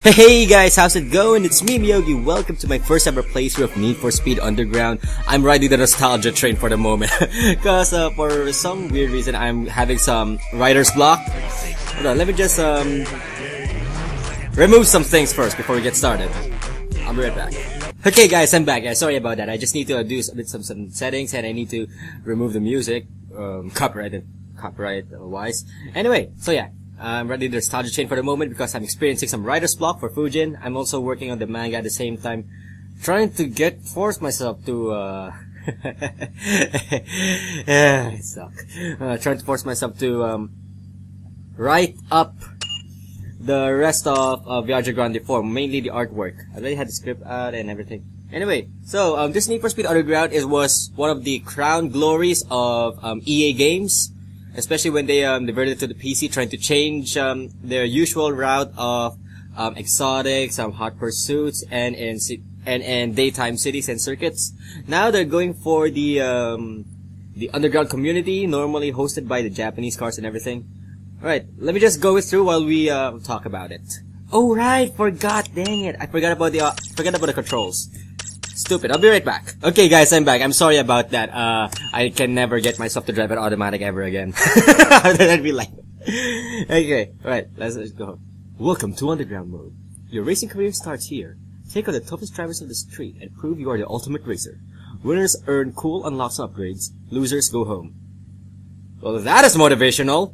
Hey guys, how's it going? It's me, Myogi. Welcome to my first ever playthrough of Need for Speed Underground. I'm riding the nostalgia train for the moment. Cause for some weird reason, I'm having some writer's block. Hold on, let me just remove some things first before we get started. I'll be right back. Okay guys, I'm back. Sorry about that. I just need to do some settings and I need to remove the music. Copyright wise. Anyway, so yeah. I'm running the nostalgia chain for the moment because I'm experiencing some writer's block for Fujin. I'm also working on the manga at the same time, trying to force myself to, it sucks. Trying to force myself to, write up the rest of Viaggio Grande 4, mainly the artwork. I already had the script out and everything. Anyway, so, this Need for Speed Underground was one of the crown glories of, EA games. Especially when they diverted to the PC, trying to change their usual route of exotics, hot pursuits, and daytime cities and circuits. Now they're going for the underground community, normally hosted by the Japanese cars and everything. Alright, let me just go through while we talk about it. Oh right, forgot, dang it, I forgot about the controls. Stupid. I'll be right back. Okay guys, I'm back. I'm sorry about that. I can never get myself to drive it automatic ever again. That'd be like... Okay, alright, let's go. Welcome to Underground Mode. Your racing career starts here. Take on the toughest drivers of the street and prove you are the ultimate racer. Winners earn cool unlocks and upgrades. Losers go home. Well, that is motivational.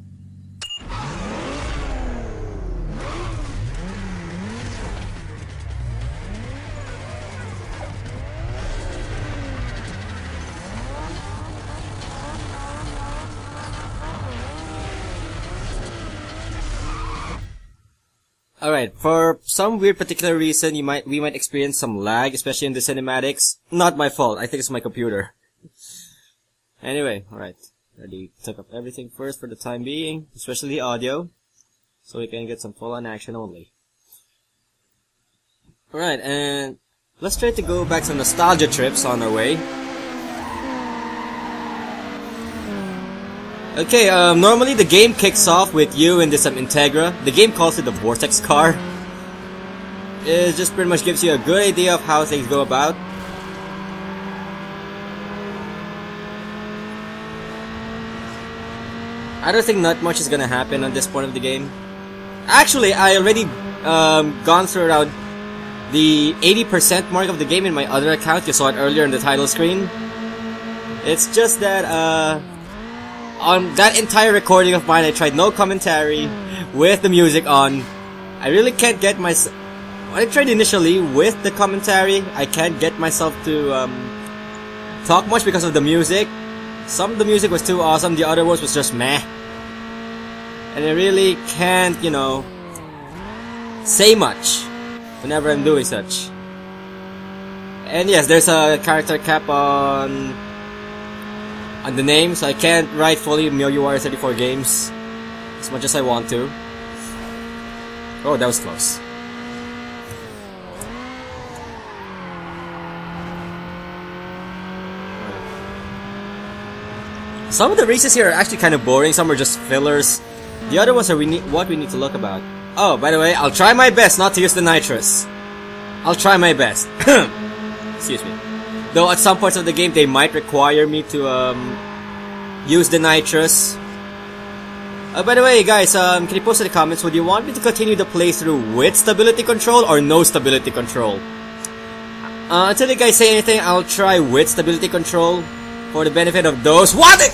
Alright, for some weird particular reason, we might experience some lag, especially in the cinematics. Not my fault, I think it's my computer. Anyway, alright. Already took up everything first for the time being, especially the audio, so we can get some full-on action only. Alright, and let's try to go back some nostalgia trips on our way. Okay, normally the game kicks off with you in this Integra. The game calls it the Vortex car. It just pretty much gives you a good idea of how things go about. I don't think not much is gonna happen on this point of the game. Actually, I already gone through around the 80% mark of the game in my other account. You saw it earlier in the title screen. It's just that, on that entire recording of mine, I tried no commentary with the music on. I really can't get myself... When I tried initially with the commentary, I can't get myself to talk much because of the music. Some of the music was too awesome, the other ones was just meh. And I really can't, you know, say much whenever I'm doing such. And yes, there's a character cap on the name, so I can't write fully Myogi Warrior 34 games as much as I want to. Oh, that was close. Some of the races here are actually kind of boring, some are just fillers. The other ones are what we need to look about. Oh, by the way, I'll try my best not to use the nitrous. I'll try my best. Excuse me. Though at some parts of the game, they might require me to, use the nitrous. By the way, guys, can you post in the comments, would you want me to continue the playthrough with stability control or no stability control? Until you guys say anything, I'll try with stability control for the benefit of those wanting.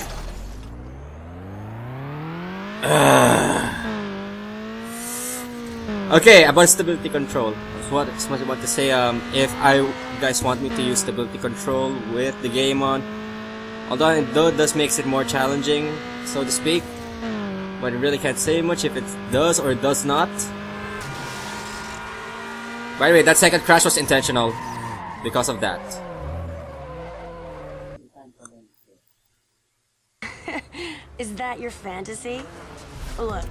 Okay, about stability control. What I want to say, if you guys want me to use stability control with the game on, although it does makes it more challenging, so to speak, but I really can't say much if it does or does not. By the way, that second crash was intentional because of that. Is that your fantasy? Look,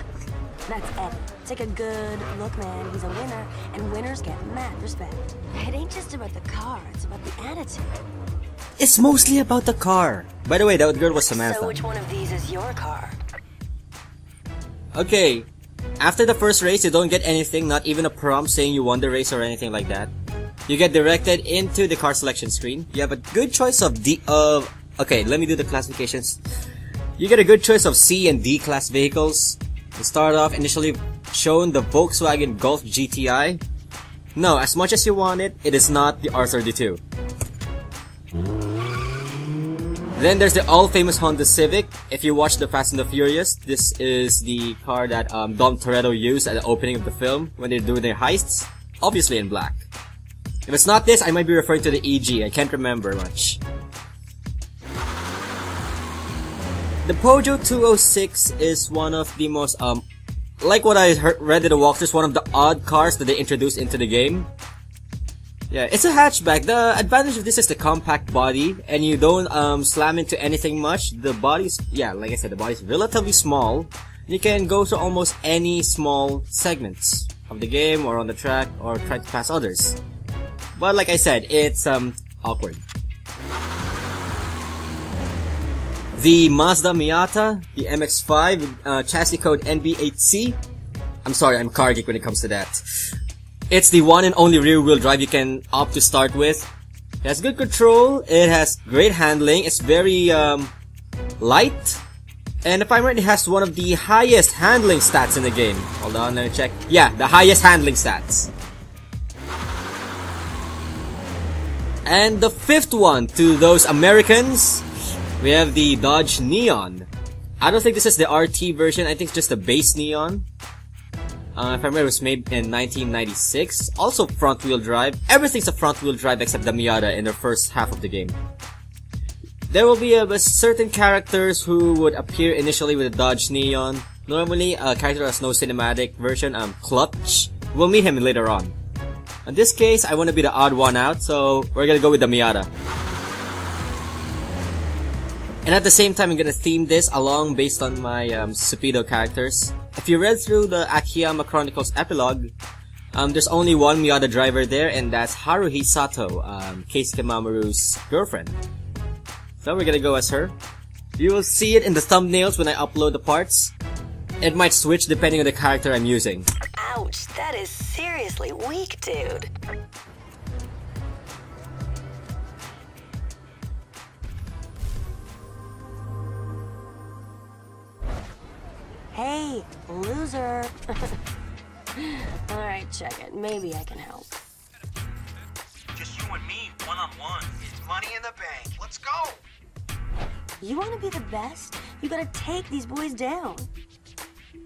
that's Ed. Take a good look, man. He's a winner, and winners get mad respect. It ain't just about the car, it's about the attitude. It's mostly about the car. By the way, that girl was Samantha. So which one of these is your car? Okay, After the first race, you don't get anything, not even a prompt saying you won the race or anything like that. You get directed into the car selection screen. You have a good choice of okay, let me do the classifications. You get a good choice of C and D class vehicles. You start off initially shown the Volkswagen Golf GTI. No, as much as you want it, it is not the R32. Then there's the all-famous Honda Civic. If you watch the Fast and the Furious, this is the car that Dom Toretto used at the opening of the film when they're doing their heists. Obviously in black. If it's not this, I might be referring to the EG. I can't remember much. The Peugeot 206 is one of the most, like what I read in the walkthroughs, one of the odd cars that they introduced into the game. Yeah, it's a hatchback. The advantage of this is the compact body, and you don't slam into anything much. The body's, yeah, like I said, the body's relatively small. You can go to almost any small segments of the game or on the track or try to pass others. But like I said, it's awkward. The Mazda Miata, the MX-5, chassis code NB8C. I'm sorry, I'm car geek when it comes to that. It's the one and only rear-wheel drive you can opt to start with. It has good control, it has great handling, it's very light. And if I'm right, it has one of the highest handling stats in the game. Hold on, let me check. Yeah, the highest handling stats. And the fifth one, to those Americans, we have the Dodge Neon. I don't think this is the RT version, I think it's just the base Neon. If I remember, it was made in 1996. Also front-wheel drive. Everything's a front-wheel drive except the Miata in the first half of the game. There will be certain characters who would appear initially with the Dodge Neon. Normally, a character has no cinematic version, Clutch. We'll meet him later on. In this case, I want to be the odd one out, so we're gonna go with the Miata. And at the same time, I'm gonna theme this along based on my Supido characters. If you read through the Akiyama Chronicles epilogue, there's only one Miata driver there, and that's Haruhi Sato, Keisuke Mamoru's girlfriend. So we're gonna go as her. You will see it in the thumbnails when I upload the parts. It might switch depending on the character I'm using. Ouch, that is seriously weak, dude. Hey, loser. Alright, check it. Maybe I can help. Just you and me, one-on-one. It's money in the bank. Let's go! You want to be the best? You gotta take these boys down.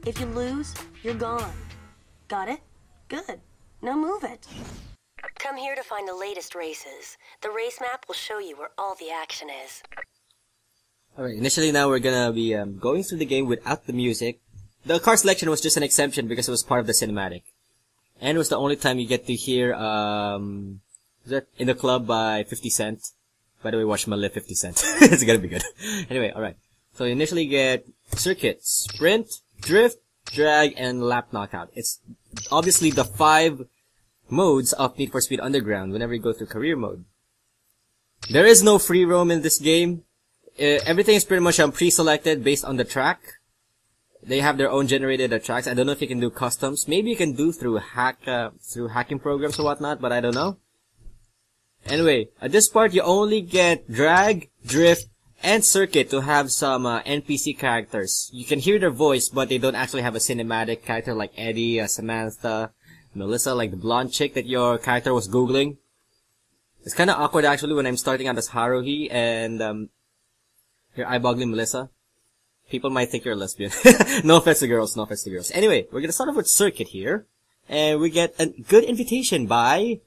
If you lose, you're gone. Got it? Good. Now move it. Come here to find the latest races. The race map will show you where all the action is. Alright, initially now we're gonna be going through the game without the music. The car selection was just an exemption because it was part of the cinematic. And it was the only time you get to hear In the Club by 50 Cent. By the way, watch my live 50 Cent. It's gonna be good. Anyway, alright. So you initially get circuit, sprint, drift, drag, and lap knockout. It's obviously the 5 modes of Need for Speed Underground whenever you go through career mode. There is no free roam in this game. Everything is pretty much pre-selected based on the track. They have their own generated tracks. I don't know if you can do customs. Maybe you can do through hacking programs or whatnot, but I don't know. Anyway, at this part you only get drag, drift, and circuit to have some NPC characters. You can hear their voice, but they don't actually have a cinematic character like Eddie, Samantha, Melissa, like the blonde chick that your character was googling. It's kind of awkward actually when I'm starting out as Haruhi and you're eyeballing Melissa. People might think you're a lesbian. No offense to girls, no offense to girls. Anyway, we're gonna start off with circuit here, and we get a good invitation by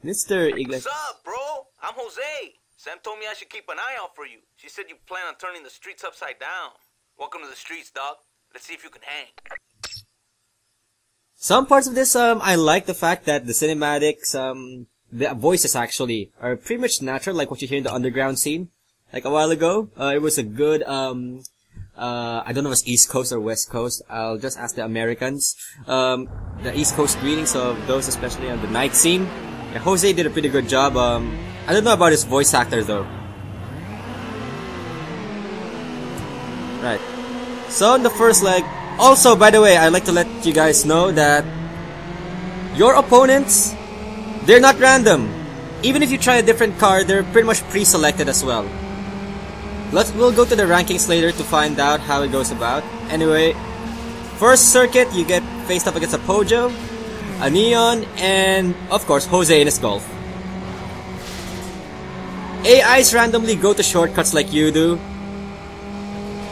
Mr. Iglesias. What's up, bro? I'm Jose. Sam told me I should keep an eye out for you. She said you plan on turning the streets upside down. Welcome to the streets, dog. Let's see if you can hang. Some parts of this, I like the fact that the cinematics, the voices actually are pretty much natural, like what you hear in the underground scene. Like a while ago, it was a good, I don't know if it's East Coast or West Coast. I'll just ask the Americans. The East Coast greetings of those especially on the night scene. Yeah, Jose did a pretty good job. I don't know about his voice actor though. Right. So in the first leg, also by the way, I'd like to let you guys know that your opponents, they're not random. Even if you try a different card, they're pretty much pre-selected as well. We'll go to the rankings later to find out how it goes about. Anyway, first circuit, you get faced up against a Pojo, a Neon, and of course Jose in his Golf. AIs randomly go to shortcuts like you do.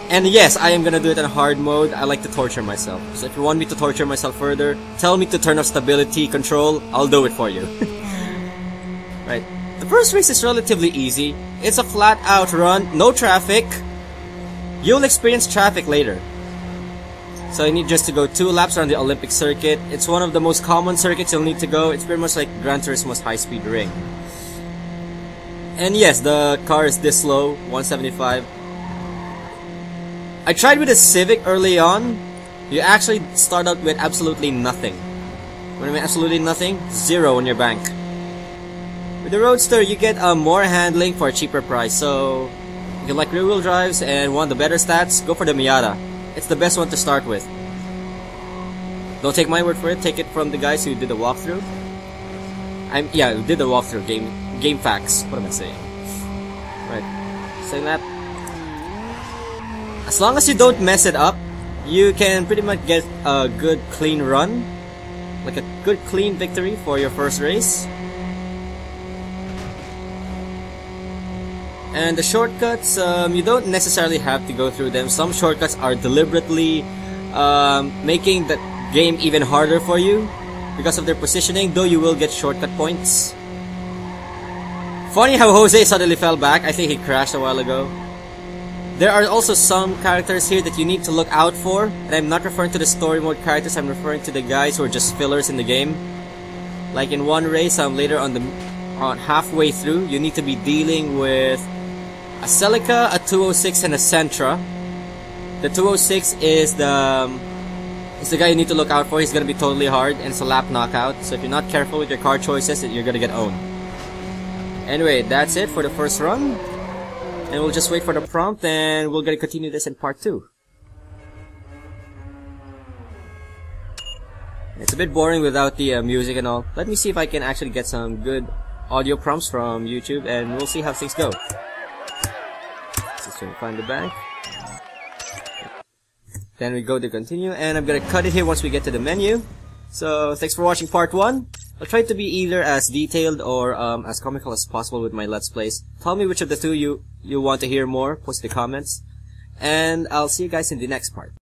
And yes, I am gonna do it in hard mode. I like to torture myself. So if you want me to torture myself further, tell me to turn off stability control, I'll do it for you. Right. The first race is relatively easy. It's a flat out run, no traffic. You'll experience traffic later. So you need just to go 2 laps around the Olympic circuit. It's one of the most common circuits you'll need to go. It's pretty much like Gran Turismo's high-speed ring. And yes, the car is this slow, 175. I tried with a Civic early on. You actually start out with absolutely nothing. When I mean absolutely nothing, 0 in your bank. With the Roadster, you get more handling for a cheaper price. So, if you like rear-wheel drives and want the better stats, go for the Miata. It's the best one to start with. Don't take my word for it. Take it from the guys who did the walkthrough. Yeah, who did the walkthrough. Game facts. What am I saying? Right. Saying that. As long as you don't mess it up, you can pretty much get a good clean run. Like a good clean victory for your first race. And the shortcuts, you don't necessarily have to go through them. Some shortcuts are deliberately making the game even harder for you because of their positioning, though you will get shortcut points. Funny how Jose suddenly fell back. I think he crashed a while ago. There are also some characters here that you need to look out for, and I'm not referring to the story mode characters, I'm referring to the guys who are just fillers in the game. Like in one race, later on halfway through, you need to be dealing with a Celica, a 206, and a Sentra. The 206 is the guy you need to look out for. He's gonna be totally hard, and it's a lap knockout. So if you're not careful with your car choices, you're gonna get owned. Anyway, that's it for the first run. And we'll just wait for the prompt, and we're gonna continue this in part 2. It's a bit boring without the music and all. Let me see if I can actually get some good audio prompts from YouTube, and we'll see how things go. Just trying to find the bank. Then we go to continue, and I'm gonna cut it here once we get to the menu. So, thanks for watching part 1. I'll try to be either as detailed or as comical as possible with my Let's Plays. Tell me which of the two you want to hear more, post in the comments. And I'll see you guys in the next part.